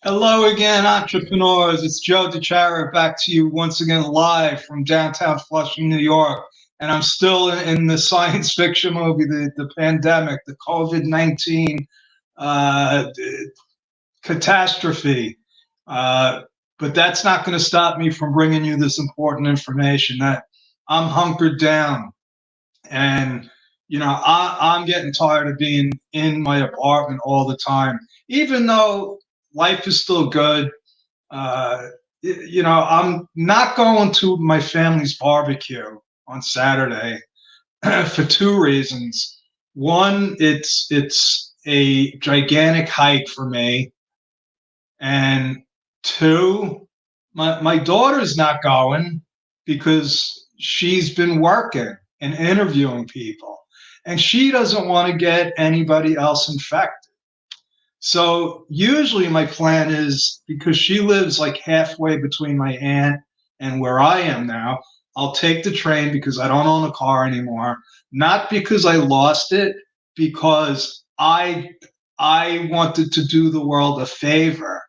Hello again, entrepreneurs. It's Joe DeChara back to you once again live from downtown Flushing, New York. And I'm still in the science fiction movie, the pandemic, the COVID-19 uh, catastrophe. Uh, but that's not going to stop me from bringing you this important information that I'm hunkered down. And, I'm getting tired of being in my apartment all the time, even though life is still good. uh, I'm not going to my family's barbecue on Saturday for two reasons. One, it's a gigantic hike for me, and two, my daughter's not going because she's been working and interviewing people, and she doesn't want to get anybody else infected. So usually my plan is, because she lives like halfway between my aunt and where I am now, I'll take the train because I don't own a car anymore. Not because I lost it, because I wanted to do the world a favor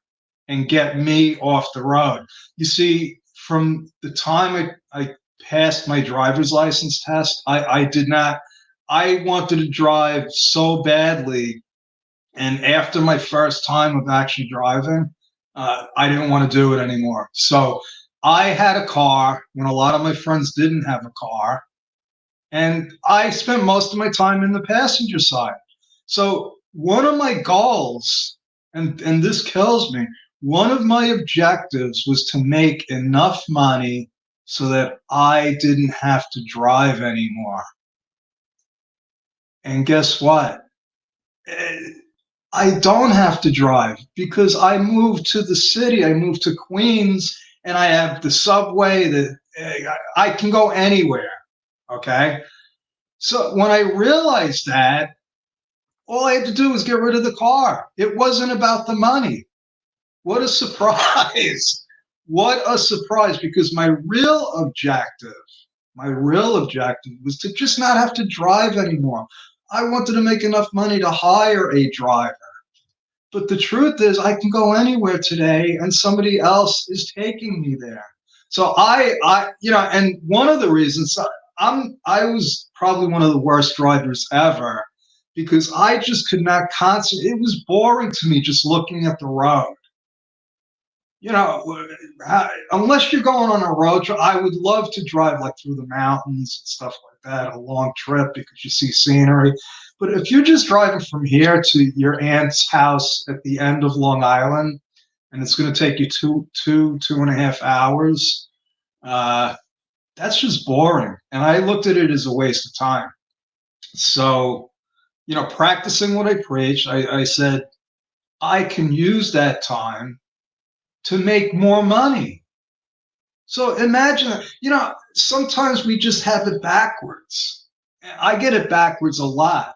and get me off the road. You see, from the time I passed my driver's license test, I did not, I wanted to drive so badly, and after my first time of actually driving, I didn't want to do it anymore. So I had a car when a lot of my friends didn't have a car. And I spent most of my time in the passenger side. So one of my goals, and this kills me, one of my objectives was to make enough money so that I didn't have to drive anymore. And guess what? I don't have to drive because I moved to the city. I moved to Queens, and I have the subway that I can go anywhere. Okay. So when I realized that, all I had to do was get rid of the car. It wasn't about the money. What a surprise. What a surprise. Because my real objective was to just not have to drive anymore. I wanted to make enough money to hire a driver. But the truth is, I can go anywhere today, and somebody else is taking me there. So and one of the reasons I was probably one of the worst drivers ever, because I just could not concentrate. It was boring to me just looking at the road. Unless you're going on a road trip, I would love to drive like through the mountains and stuff like that, a long trip because you see scenery. But if you're just driving from here to your aunt's house at the end of Long Island, and it's going to take you 2.5 hours, uh, that's just boring. And I looked at it as a waste of time. So, practicing what I preach, I said, I can use that time to make more money. So imagine, sometimes we just have it backwards. I get it backwards a lot.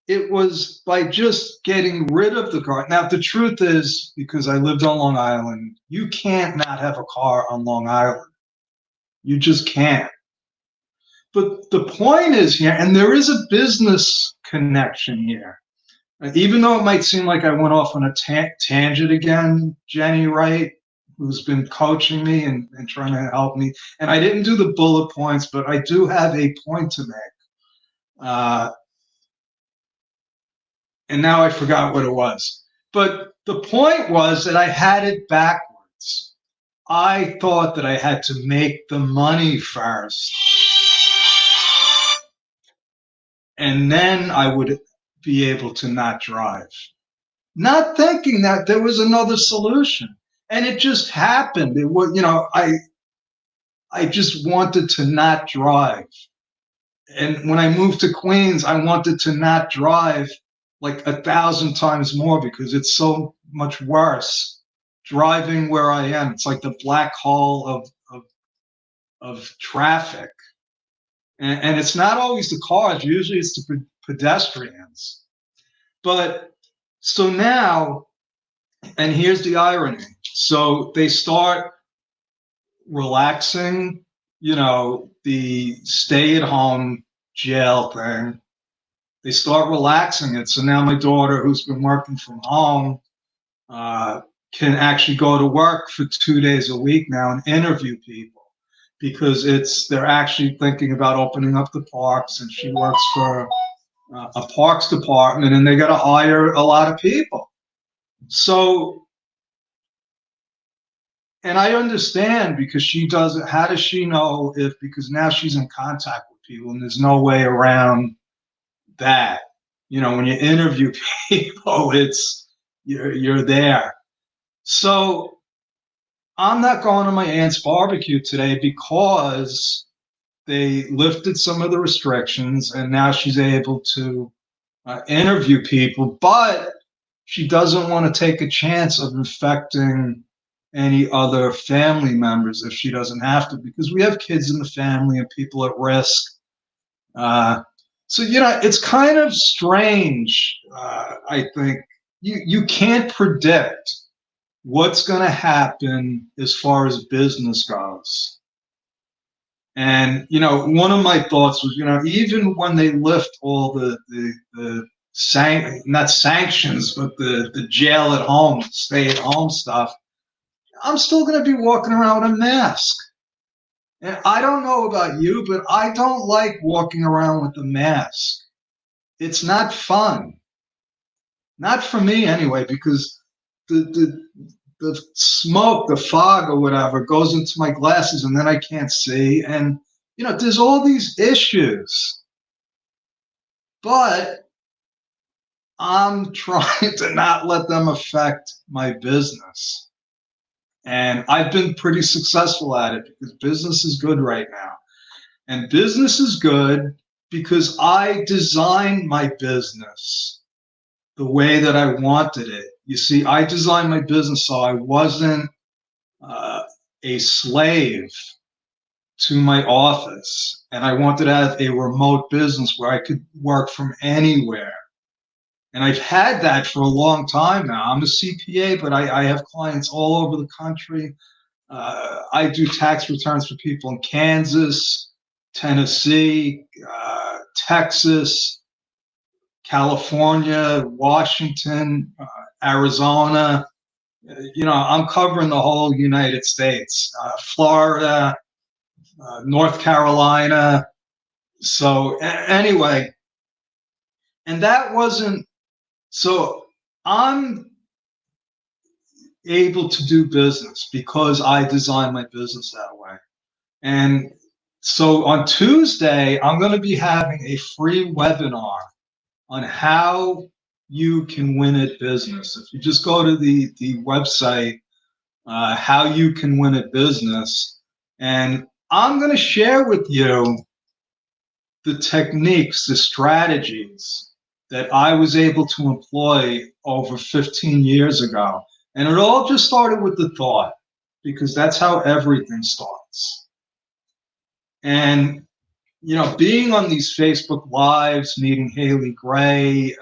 It was by just getting rid of the car. Now, the truth is, because I lived on Long Island, you can't not have a car on Long Island. You just can't. But the point is here, and there is a business connection here. Even though it might seem like I went off on a tangent again, Jenny Wright, who's been coaching me and trying to help me, and I didn't do the bullet points, but I do have a point to make. Uh, and now I forgot what it was. But the point was that I had it backwards. I thought that I had to make the money first, and then I would be able to not drive. Not thinking that there was another solution. And it just happened. It was, I just wanted to not drive. And when I moved to Queens, I wanted to not drive like 1,000 times more because it's so much worse driving where I am. It's like the black hole of traffic. And it's not always the cars, usually it's the pedestrians. But so now, and here's the irony. So they start relaxing, the stay at home jail thing. They start relaxing it. So now my daughter, who's been working from home, can actually go to work for 2 days a week now and interview people, because they're actually thinking about opening up the parks, and she works for a parks department, and they got to hire a lot of people. So, and I understand, because she doesn't, how does she know if, because now she's in contact with people and there's no way around that. When you interview people, you're there. So I'm not going to my aunt's barbecue today because they lifted some of the restrictions, and now she's able to interview people, but she doesn't want to take a chance of infecting any other family members if she doesn't have to, because we have kids in the family and people at risk. So, it's kind of strange. I think you can't predict what's going to happen as far as business goes. And, one of my thoughts was, even when they lift all the not sanctions, but the jail at home, stay at home stuff, I'm still going to be walking around with a mask. And I don't know about you, but I don't like walking around with a mask. It's not fun. Not for me anyway, because the smoke, the fog or whatever goes into my glasses, and then I can't see. And, there's all these issues. But I'm trying to not let them affect my business. And I've been pretty successful at it, because business is good right now. And business is good because I designed my business the way that I wanted it. You see, I designed my business so I wasn't a slave to my office. And I wanted to have a remote business where I could work from anywhere. And I've had that for a long time now. I'm a CPA, but I have clients all over the country. I do tax returns for people in Kansas, Tennessee, Texas, California, Washington, Arizona. I'm covering the whole United States, Florida, North Carolina. So anyway, and that wasn't, so I'm able to do business because I designed my business that way. And so on Tuesday, I'm going to be having a free webinar on how you can win at business. If you just go to the website, how you can win at business, and I'm going to share with you the techniques, the strategies that I was able to employ over 15 years ago. And it all just started with the thought, because that's how everything starts. And, being on these Facebook Lives, meeting Haley Gray,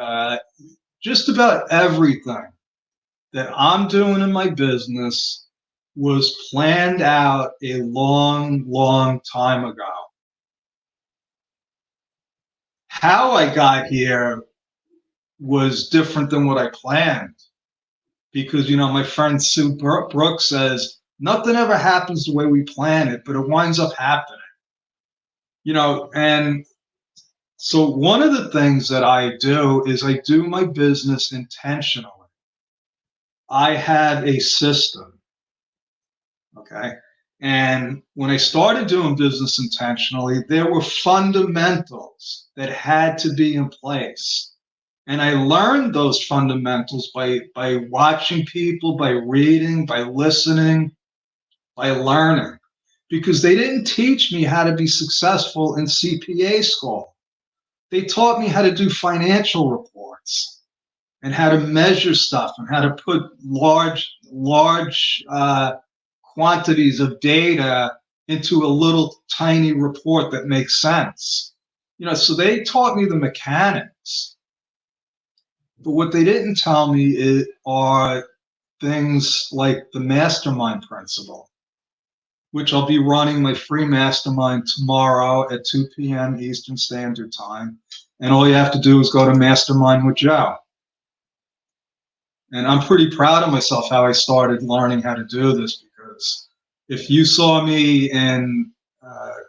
just about everything that I'm doing in my business was planned out a long, long time ago. How I got here was different than what I planned, because, my friend Sue Brooks says, nothing ever happens the way we plan it, but it winds up happening. And so one of the things that I do is I do my business intentionally. I have a system, okay? And when I started doing business intentionally, there were fundamentals that had to be in place. And I learned those fundamentals by watching people, by reading, by listening, by learning, because they didn't teach me how to be successful in CPA school. They taught me how to do financial reports and how to measure stuff and how to put large quantities of data into a little tiny report that makes sense. So they taught me the mechanics. But what they didn't tell me are things like the mastermind principle, which I'll be running my free mastermind tomorrow at 2 p.m. Eastern Standard Time. And all you have to do is go to Mastermind with Joe. And I'm pretty proud of myself how I started learning how to do this, because if you saw me in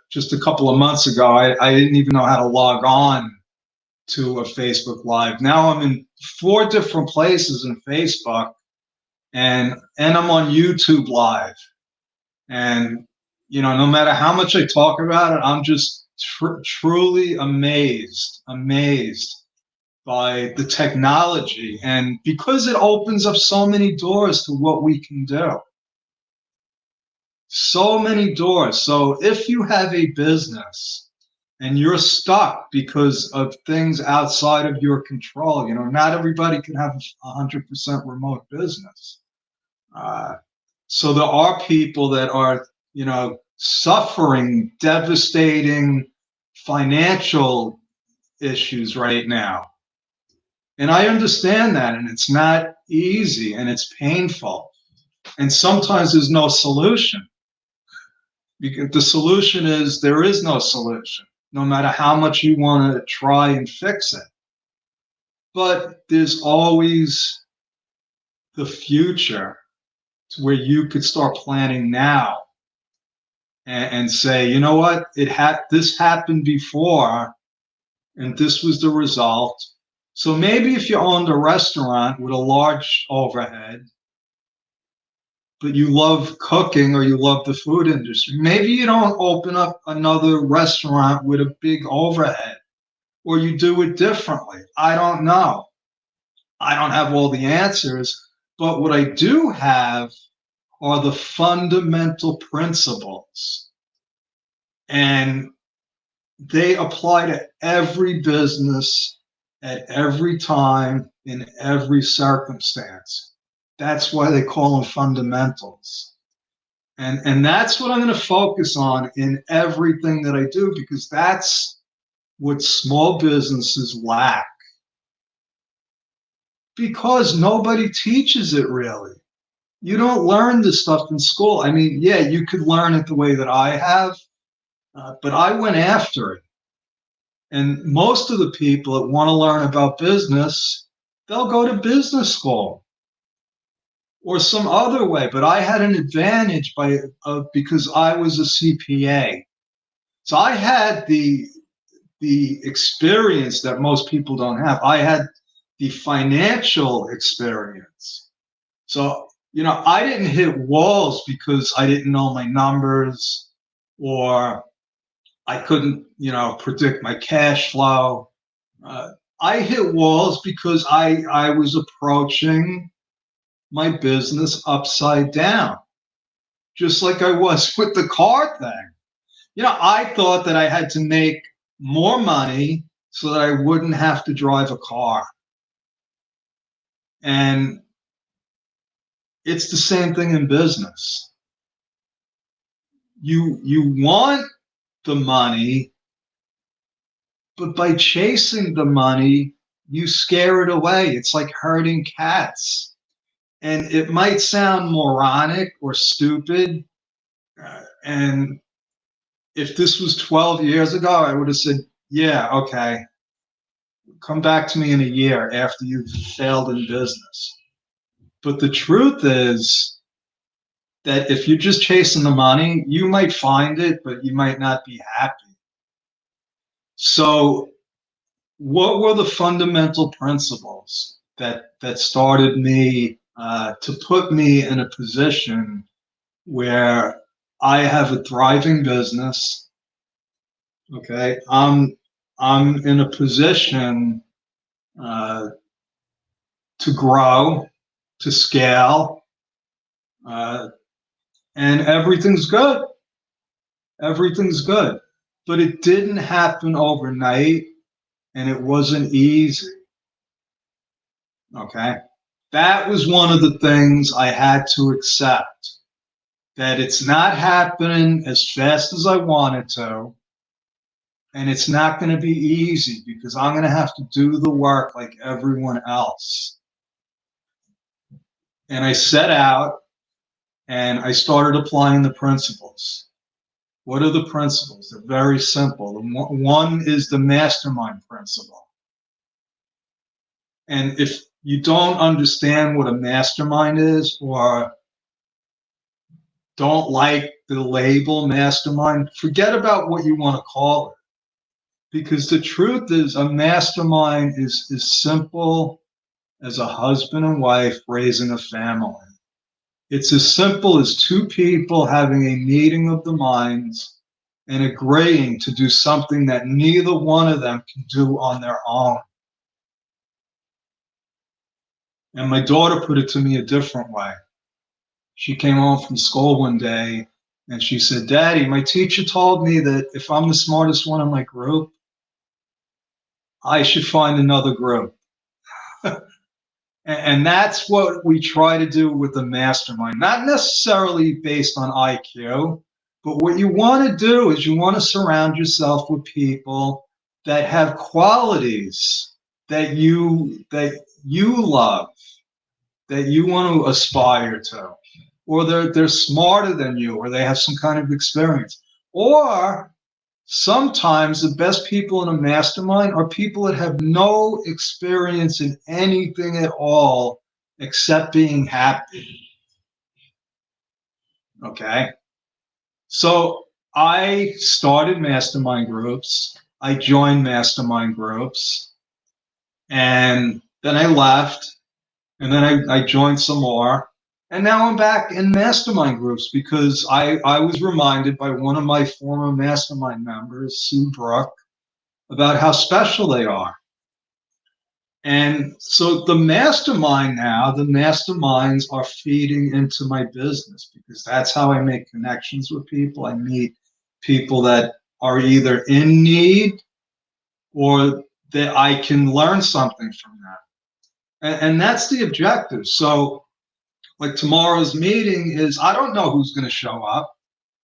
just a couple of months ago, I didn't even know how to log on to a Facebook Live. Now I'm in 4 different places in Facebook, and I'm on YouTube Live. And no matter how much I talk about it, I'm just truly amazed by the technology, and because it opens up so many doors to what we can do. So many doors. So if you have a business and you're stuck because of things outside of your control, not everybody can have 100% remote business. So there are people that are, suffering devastating financial issues right now. And I understand that, and it's not easy, and it's painful. And sometimes there's no solution. Because the solution is there is no solution, no matter how much you want to try and fix it. But there's always the future, to where you could start planning now and say, you know what, this happened before, and this was the result. So maybe if you owned a restaurant with a large overhead, but you love cooking or you love the food industry, maybe you don't open up another restaurant with a big overhead, or you do it differently. I don't know. I don't have all the answers, but what I do have are the fundamental principles, and they apply to every business at every time in every circumstance. That's why they call them fundamentals. And that's what I'm going to focus on in everything that I do, because that's what small businesses lack. Because nobody teaches it really. You don't learn this stuff in school. I mean, yeah, you could learn it the way that I have, but I went after it. And most of the people that want to learn about business, they'll go to business school or some other way. But I had an advantage because I was a CPA. So I had the experience that most people don't have. I had the financial experience. So, I didn't hit walls because I didn't know my numbers, or I couldn't, predict my cash flow. I hit walls because I was approaching my business upside down, just like I was with the car thing. I thought that I had to make more money so that I wouldn't have to drive a car. And it's the same thing in business. You want the money, but by chasing the money, you scare it away. It's like herding cats. And it might sound moronic or stupid. And if this was 12 years ago, I would have said, yeah, okay, come back to me in a year after you've failed in business. But the truth is that if you're just chasing the money, you might find it, but you might not be happy. So what were the fundamental principles that started me to put me in a position where I have a thriving business? Okay, I'm in a position to grow, to scale, and everything's good. Everything's good, but it didn't happen overnight, and it wasn't easy. Okay, that was one of the things I had to accept, that it's not happening as fast as I wanted to, and it's not going to be easy because I'm going to have to do the work like everyone else. And I set out and I started applying the principles. What are the principles? They're very simple. One is the mastermind principle. And you don't understand what a mastermind is, or don't like the label mastermind, forget about what you want to call it. Because the truth is, a mastermind is as simple as a husband and wife raising a family. It's as simple as two people having a meeting of the minds and agreeing to do something that neither one of them can do on their own. And my daughter put it to me a different way. She came home from school one day and she said, "Daddy, my teacher told me that if I'm the smartest one in my group, I should find another group." And that's what we try to do with the mastermind, not necessarily based on IQ, but what you want to do is you want to surround yourself with people that have qualities that you love, that you want to aspire to, or they're smarter than you, or they have some kind of experience. Or sometimes the best people in a mastermind are people that have no experience in anything at all except being happy. Okay. So I started mastermind groups. I joined mastermind groups, and then I left, and then I joined some more. And now I'm back in mastermind groups because I was reminded by one of my former mastermind members, Sue Brook, about how special they are. And so the mastermind now, the masterminds are feeding into my business because that's how I make connections with people. I meet people that are either in need or that I can learn something from them. And that's the objective. So, like tomorrow's meeting is, I don't know who's going to show up.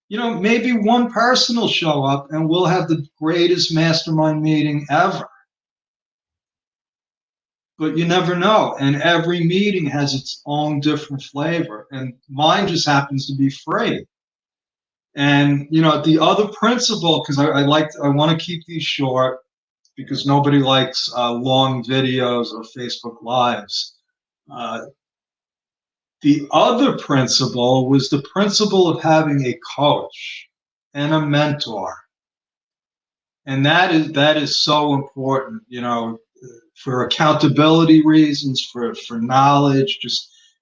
Maybe one person will show up and we'll have the greatest mastermind meeting ever. But you never know. And every meeting has its own different flavor. And mine just happens to be free. And the other principle, because I want to keep these short because nobody likes long videos or Facebook Lives. Uh, the other principle was the principle of having a coach and a mentor. And that is so important, for accountability reasons, for knowledge,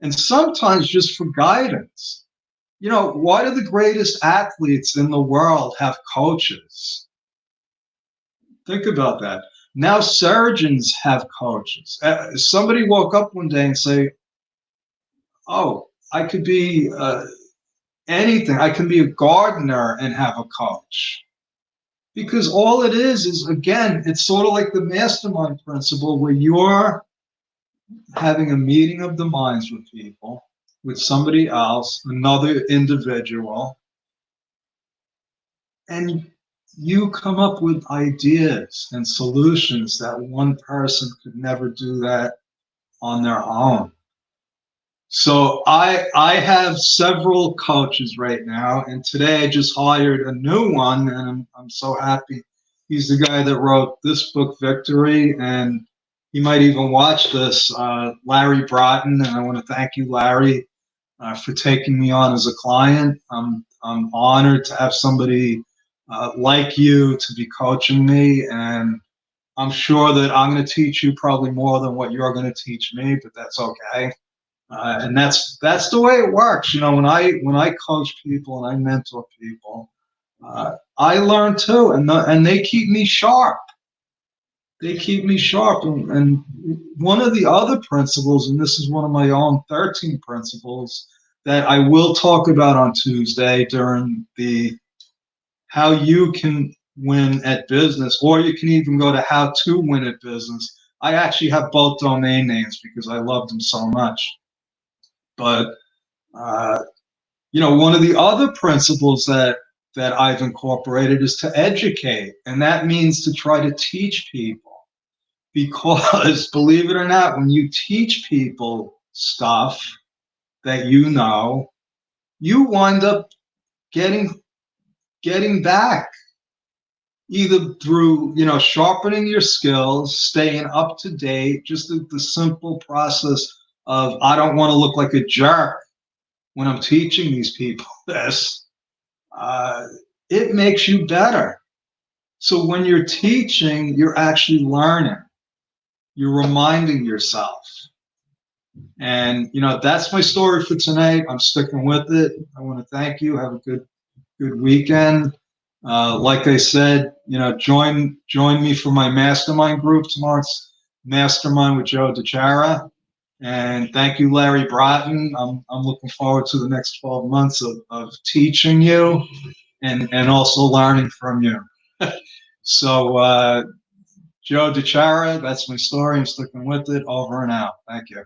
and sometimes just for guidance. Why do the greatest athletes in the world have coaches? Think about that. Now surgeons have coaches. Somebody woke up one day and say, "Oh, I could be anything. I can be a gardener and have a coach." Because all it is again, it's sort of like the mastermind principle where you're having a meeting of the minds with people, with somebody else, another individual, and you come up with ideas and solutions that one person could never do that on their own. So I have several coaches right now, and today I just hired a new one, and I'm so happy. He's the guy that wrote this book, Victory, and he might even watch this, Larry Broughton, and I want to thank you, Larry, for taking me on as a client. I'm honored to have somebody like you to be coaching me, and I'm sure that I'm going to teach you probably more than what you're going to teach me, but that's okay. And that's the way it works. When I coach people and I mentor people, I learn too, and they keep me sharp. They keep me sharp. And one of the other principles, and this is one of my own 13 principles that I will talk about on Tuesday during the how you can win at business, or you can even go to how to win at business. I actually have both domain names because I love them so much. But uh, one of the other principles that I've incorporated is to educate, and that means to try to teach people. Because believe it or not, when you teach people stuff that you wind up getting back. either through, sharpening your skills, staying up to date, just the simple process of, I don't want to look like a jerk when I'm teaching these people this. uh, it makes you better. So when you're teaching, you're actually learning, you're reminding yourself. And that's my story for tonight. I'm sticking with it. I want to thank you. Have a good weekend. Like I said, join me for my mastermind group tomorrow. It's Mastermind with Joe DiChiara. And thank you, Larry Broughton. I'm looking forward to the next 12 months of teaching you and also learning from you. So, Joe DiChiara, that's my story. I'm sticking with it. Over and out. Thank you.